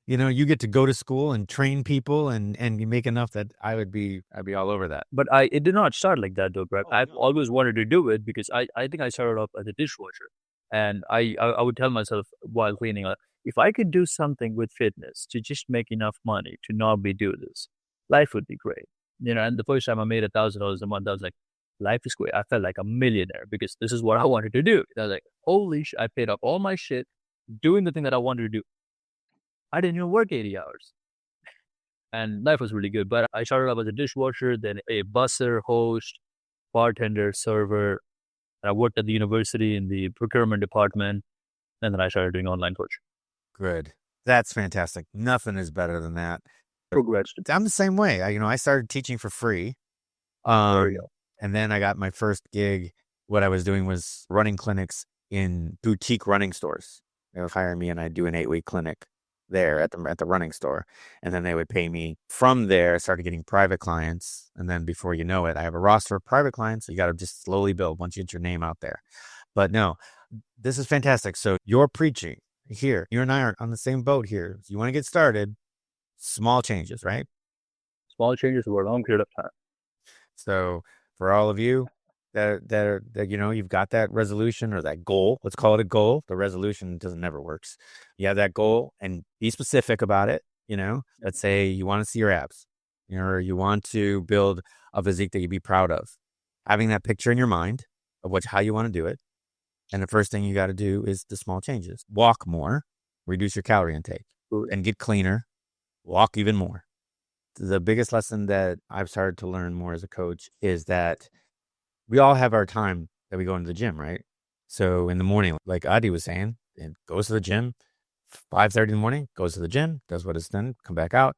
you get to go to school and train people and you make enough that I'd be all over that. But it did not start like that though, Brett. Oh, I've no. always wanted to do it because I think I started off as a dishwasher. And I would tell myself while cleaning, if I could do something with fitness to just make enough money to not be do this, life would be great. And the first time I made $1,000 a month, I was like, life is great. I felt like a millionaire because this is what I wanted to do. I was like, holy shit, I paid off all my shit doing the thing that I wanted to do. I didn't even work 80 hours. And life was really good. But I started off as a dishwasher, then a busser, host, bartender, server. And I worked at the university in the procurement department. And then I started doing online coaching. Good. That's fantastic. Nothing is better than that. Progressed. I'm the same way. I started teaching for free. There you Um, go. and then I got my first gig. What I was doing was running clinics in boutique running stores. They would hire me and I'd do an 8-week clinic there at the running store. And then they would pay me from there. I started getting private clients. And then before you know it, I have a roster of private clients. So you got to just slowly build once you get your name out there. But no, this is fantastic. So you're preaching here. You and I are on the same boat here. You want to get started, small changes, right? Small changes over a long period of time. So for all of you that you've got that resolution or that goal, let's call it a goal. The resolution doesn't never works. You have that goal and be specific about it. Let's say you want to see your abs, or you want to build a physique that you'd be proud of. Having that picture in your mind of how you want to do it. And the first thing you got to do is the small changes. Walk more, reduce your calorie intake, and get cleaner. Walk even more. The biggest lesson that I've started to learn more as a coach is that we all have our time that we go into the gym, right? So in the morning, like Adi was saying, and goes to the gym, 5:30 in the morning, goes to the gym, does what it's done, come back out.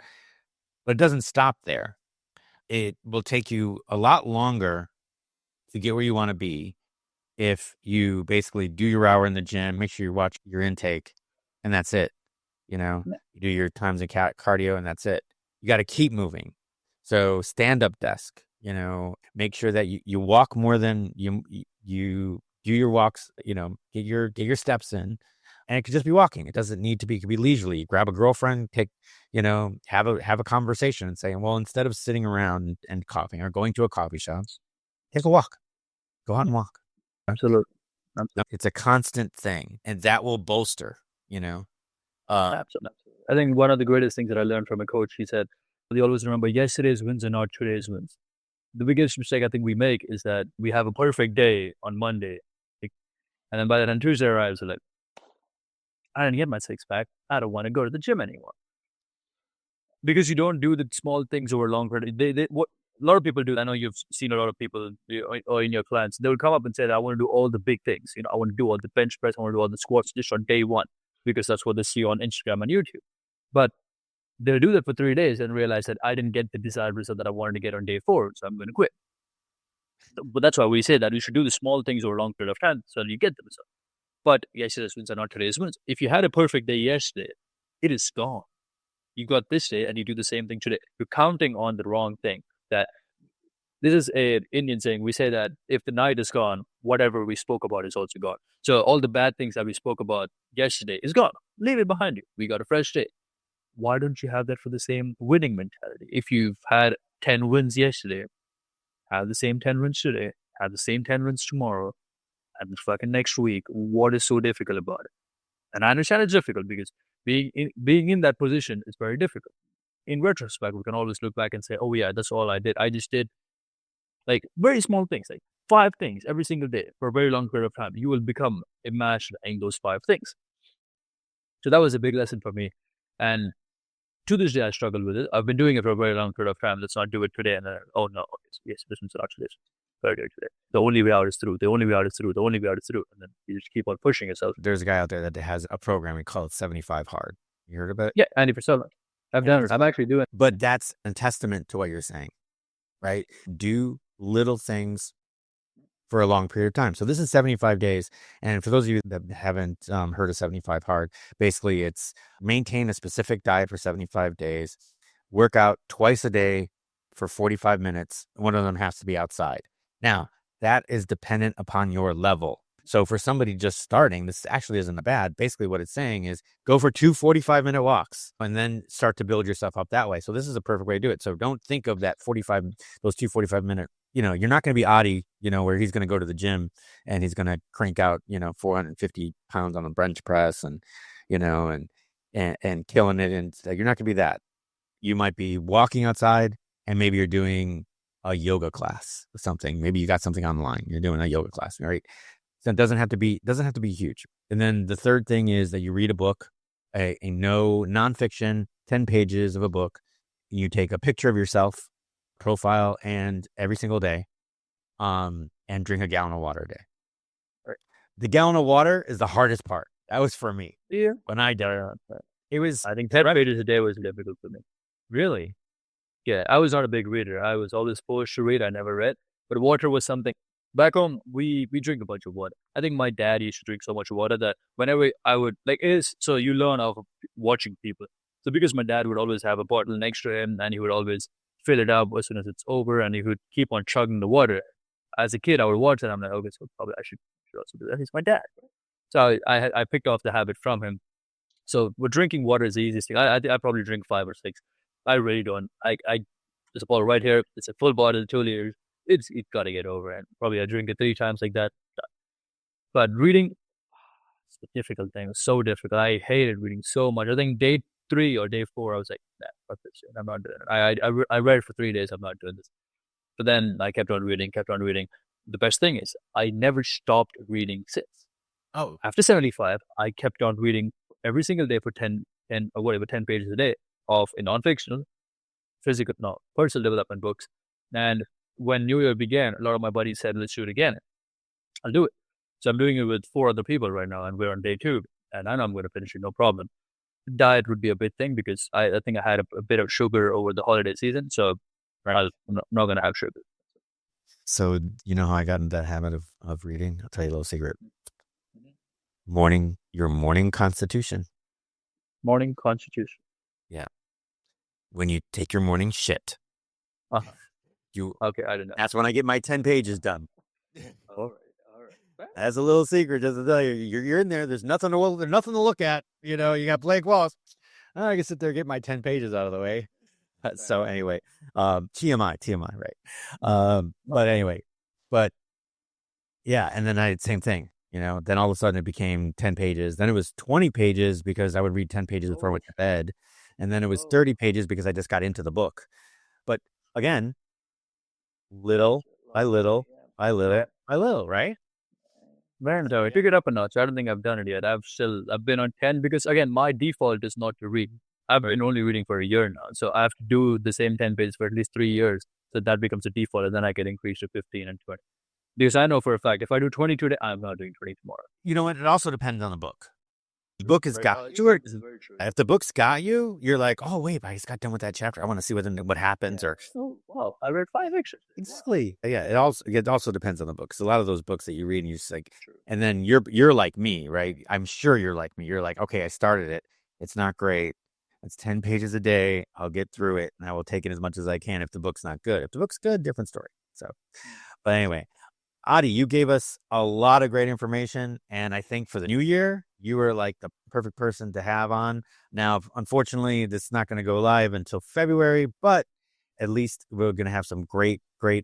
But it doesn't stop there. It will take you a lot longer to get where you want to be if you basically do your hour in the gym, make sure you watch your intake, and that's it. You do your times in cardio, and that's it. You got to keep moving. So stand up desk, make sure that you walk more than you do your walks, get your steps in. And it could just be walking. It doesn't need to be, it could be leisurely. Grab a girlfriend, have a conversation and say, well, instead of sitting around and coughing or going to a coffee shop, take a walk. Go out and walk. Absolutely. It's a constant thing, and that will bolster, Absolutely. I think one of the greatest things that I learned from a coach, he said, they always remember yesterday's wins are not today's wins. The biggest mistake I think we make is that we have a perfect day on Monday. And then by the time Tuesday arrives, we're like, I didn't get my six pack. I don't want to go to the gym anymore. Because you don't do the small things over long period. What a lot of people do. I know you've seen a lot of people or in your clients. They will come up and say that I want to do all the big things. I want to do all the bench press. I want to do all the squats just on day one because that's what they see on Instagram and YouTube. But they'll do that for 3 days and realize that I didn't get the desired result that I wanted to get on day 4, so I'm going to quit. But that's why we say that you should do the small things over a long period of time so you get the result. But yesterday's wins are not today's wins. If you had a perfect day yesterday, it is gone. You got this day and you do the same thing today. You're counting on the wrong thing. That this is an Indian saying. We say that if the night is gone, whatever we spoke about is also gone. So all the bad things that we spoke about yesterday is gone. Leave it behind you. We got a fresh day. why don't you have that for the same winning mentality? If you've had 10 wins yesterday, have the same 10 wins today, have the same 10 wins tomorrow, and fucking next week. What is so difficult about it? And I understand it's difficult because being in that position is very difficult. In retrospect, we can always look back and say, oh yeah, that's all I did. I just did like very small things, like 5 things every single day for a very long period of time. You will become a master in those 5 things. So that was a big lesson for me. And to this day, I struggle with it. I've been doing it for a very long period of time. Let's not do it today. And then, oh no, okay, so yes, this one's not today. Very today. The only way out is through. The only way out is through. The only way out is through. And then you just keep on pushing yourself. There's a guy out there that has a program. We call it 75 Hard. You heard about it? Yeah, Andy Priscilla. I've done it. I'm actually doing it. But that's a testament to what you're saying, right? Do little things for a long period of time. So this is 75 days. And for those of you that haven't heard of 75 Hard, basically it's maintain a specific diet for 75 days, work out twice a day for 45 minutes. One of them has to be outside. Now, that is dependent upon your level. So for somebody just starting, this actually isn't bad. Basically what it's saying is go for 2 45-minute walks and then start to build yourself up that way. So this is a perfect way to do it. So don't think of those 2 45-minute, you're not going to be Adi, where he's going to go to the gym and he's going to crank out, 450 pounds on a bench press and killing it. And you're not going to be that. You might be walking outside and maybe you're doing a yoga class or something. Maybe you got something online. You're doing a yoga class, right? So it doesn't have to be huge. And then the third thing is that you read a book, a no nonfiction, 10 pages of a book. You take a picture of yourself, profile, and every single day, and drink a gallon of water a day. Right. The gallon of water is the hardest part. That was for me. Yeah. When I did it was. I think 10 pages a day was difficult for me. Really? Yeah, I was not a big reader. I was always forced to read. I never read. But water was something. Back home, we drink a bunch of water. I think my dad used to drink so much water that whenever I would, so you learn off of watching people. So because my dad would always have a bottle next to him and he would always fill it up as soon as it's over and he would keep on chugging the water. As a kid, I would watch it and I'm like, okay, so probably I should also do that. He's my dad. So I picked off the habit from him. So with drinking water is the easiest thing. I probably drink 5 or 6. I really don't. There's a bottle right here. It's a full bottle, 2 liters. It's got to get over it. Probably I drink it 3 times like that. But reading, it's a difficult thing. It's so difficult. I hated reading so much. I think day 3 or day 4, I was like, nah, fuck this shit. I'm not doing it. I read for 3 days. I'm not doing this. But then I kept on reading. The best thing is I never stopped reading since. Oh. After 75, I kept on reading every single day for 10 pages a day of a non-fictional, personal development books. And when New Year began, a lot of my buddies said, let's do it again. I'll do it. So I'm doing it with 4 other people right now, and we're on day 2. And I know I'm going to finish it, no problem. Diet would be a big thing because I think I had a bit of sugar over the holiday season. So I'm not going to have sugar. So you know how I got into that habit of reading? I'll tell you a little secret. Your morning constitution. Morning constitution. Yeah. When you take your morning shit. Okay, I don't know. That's when I get my 10 pages done. All right. That's a little secret, just to tell you. You're in there. There's nothing to look at. You got blank walls. I can sit there and get my 10 pages out of the way. So anyway, TMI, right? But anyway, yeah, and then I had the same thing. Then all of a sudden it became 10 pages. Then it was 20 pages because I would read 10 pages before I went to bed. And then it was 30 pages because I just got into the book. But again, little by little, right? Man, so I took it up a notch. I don't think I've done it yet. I've been on 10 because again, my default is not to read. I've been only reading for a year now. So I have to do the same 10 pages for at least 3 years. So that becomes a default and then I can increase to 15 and 20. Because I know for a fact, if I do 20 today, I'm not doing 20 tomorrow. You know what? It also depends on the book. The book has got you. If the book's got you, you're like, oh wait, I just got done with that chapter. I want to see what happens. Or wow, I read 5 extras. Exactly. Yeah. It also depends on the books. A lot of those books that you read, and you just like, and then you're like me, right? I'm sure you're like me. You're like, okay, I started it. It's not great. It's 10 pages a day. I'll get through it, and I will take it as much as I can. If the book's not good, if the book's good, different story. So, but anyway. Adi, you gave us a lot of great information, and I think for the new year, you were like the perfect person to have on. Now, unfortunately, this is not going to go live until February, but at least we're going to have some great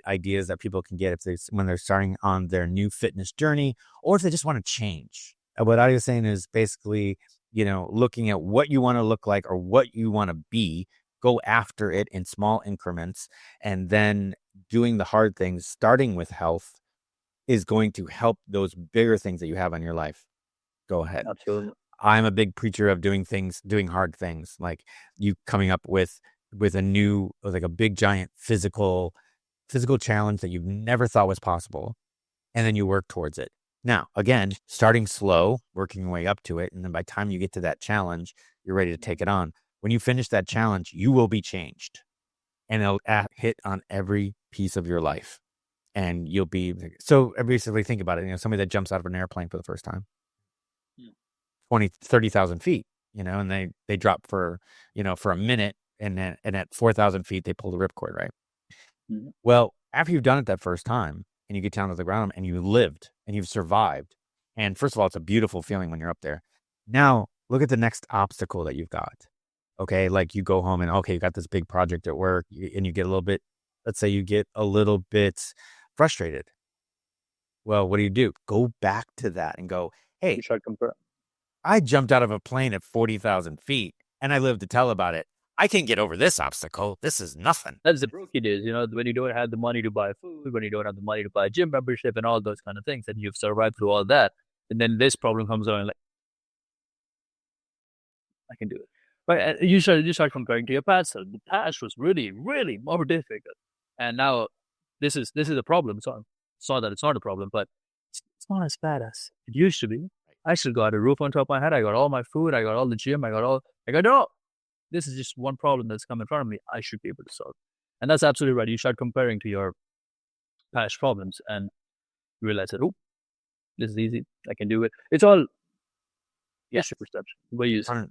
ideas that people can get when they're starting on their new fitness journey, or if they just want to change. And what I was saying is basically, looking at what you want to look like or what you want to be, go after it in small increments, and then doing the hard things, starting with health, is going to help those bigger things that you have on your life. Go ahead. Absolutely. I'm a big preacher of doing hard things, like you coming up with a new, like a big giant physical challenge that you've never thought was possible, and then you work towards it. Now, again, starting slow, working your way up to it, and then by the time you get to that challenge, you're ready to take it on. When you finish that challenge, you will be changed, and it'll hit on every piece of your life. And you'll be, so basically think about it, somebody that jumps out of an airplane for the first time, 30,000 feet, and they drop for a minute, and at 4,000 feet, they pull the ripcord, right? Mm-hmm. Well, after you've done it that first time and you get down to the ground and you lived and you've survived, and first of all, it's a beautiful feeling when you're up there. Now, look at the next obstacle that you've got. Okay, like you go home and, okay, you got this big project at work, and you get a little bit, let's say you get a little bit frustrated. Well, what do? Go back to that and go, hey, You should compare. I jumped out of a plane at 40,000 feet and I lived to tell about it. I can get over this obstacle. This is nothing. That's the brokey days, when you don't have the money to buy food, when you don't have the money to buy a gym membership and all those kind of things, and you've survived through all that. And then this problem comes along, like, I can do it. But you start comparing to your past. So the past was really, really more difficult. And now this is a problem. So it's not that it's not a problem, but it's not as bad as it used to be. I still got a roof on top of my head. I got all my food. I got all the gym. I got all. This is just one problem that's come in front of me. I should be able to solve. And that's absolutely right. You start comparing to your past problems and realize that, oh, this is easy. I can do it. It's all your perception. The way you 100%.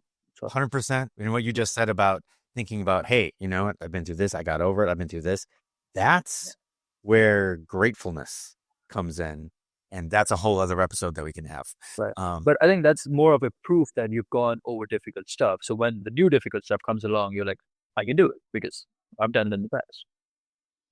And what you just said about thinking about, hey, you know what? I've been through this. I got over it. I've been through this. That's where gratefulness comes in. And that's a whole other episode that we can have. Right. But I think that's more of a proof that you've gone over difficult stuff. So when the new difficult stuff comes along, you're like, I can do it because I've done it in the past.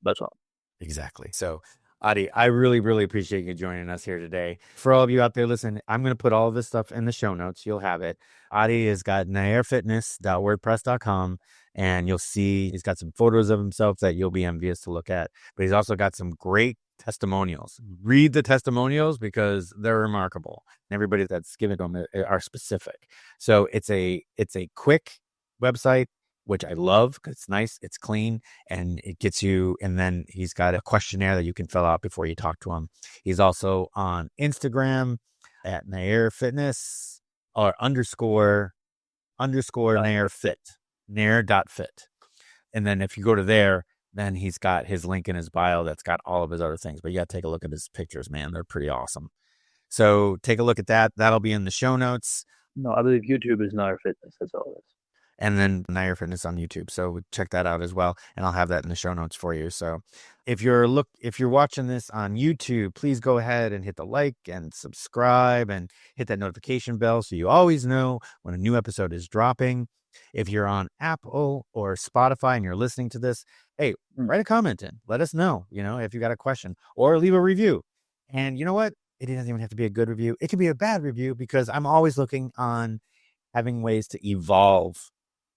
That's all. Exactly. So, Adi, I really, really appreciate you joining us here today. For all of you out there listening, I'm going to put all of this stuff in the show notes. You'll have it. Adi has got nairfitness.wordpress.com, and you'll see he's got some photos of himself that you'll be envious to look at. But he's also got some great testimonials. Read the testimonials because they're remarkable. And everybody that's given them are specific. So it's a quick website, which I love because it's nice, it's clean, and it gets you. And then he's got a questionnaire that you can fill out before you talk to him. He's also on Instagram at Nair Fitness or underscore Nair Fit, Nair.fit. And then if you go to there, then he's got his link in his bio that's got all of his other things. But you got to take a look at his pictures, man. They're pretty awesome. So take a look at that. That'll be in the show notes. No, I believe YouTube is Nair Fitness. That's all it is. And then Nair Fitness on YouTube. So check that out as well. And I'll have that in the show notes for you. So if you're watching this on YouTube, please go ahead and hit the like and subscribe and hit that notification bell so you always know when a new episode is dropping. If you're on Apple or Spotify and you're listening to this, hey, write a comment in. Let us know, if you got a question, or leave a review. And you know what? It doesn't even have to be a good review. It can be a bad review because I'm always looking on having ways to evolve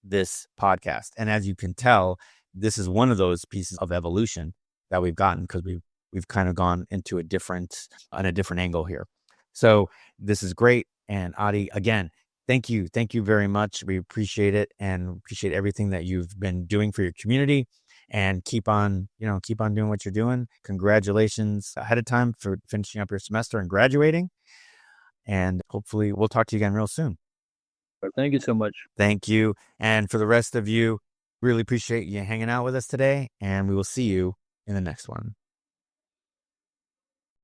this podcast. And as you can tell, this is one of those pieces of evolution that we've gotten because we've kind of gone into a different angle here. So this is great. And Adi, again, thank you very much. We appreciate it and appreciate everything that you've been doing for your community. And keep on doing what you're doing. Congratulations ahead of time for finishing up your semester and graduating. And hopefully we'll talk to you again real soon. Thank you so much. Thank you. And for the rest of you, really appreciate you hanging out with us today. And we will see you in the next one.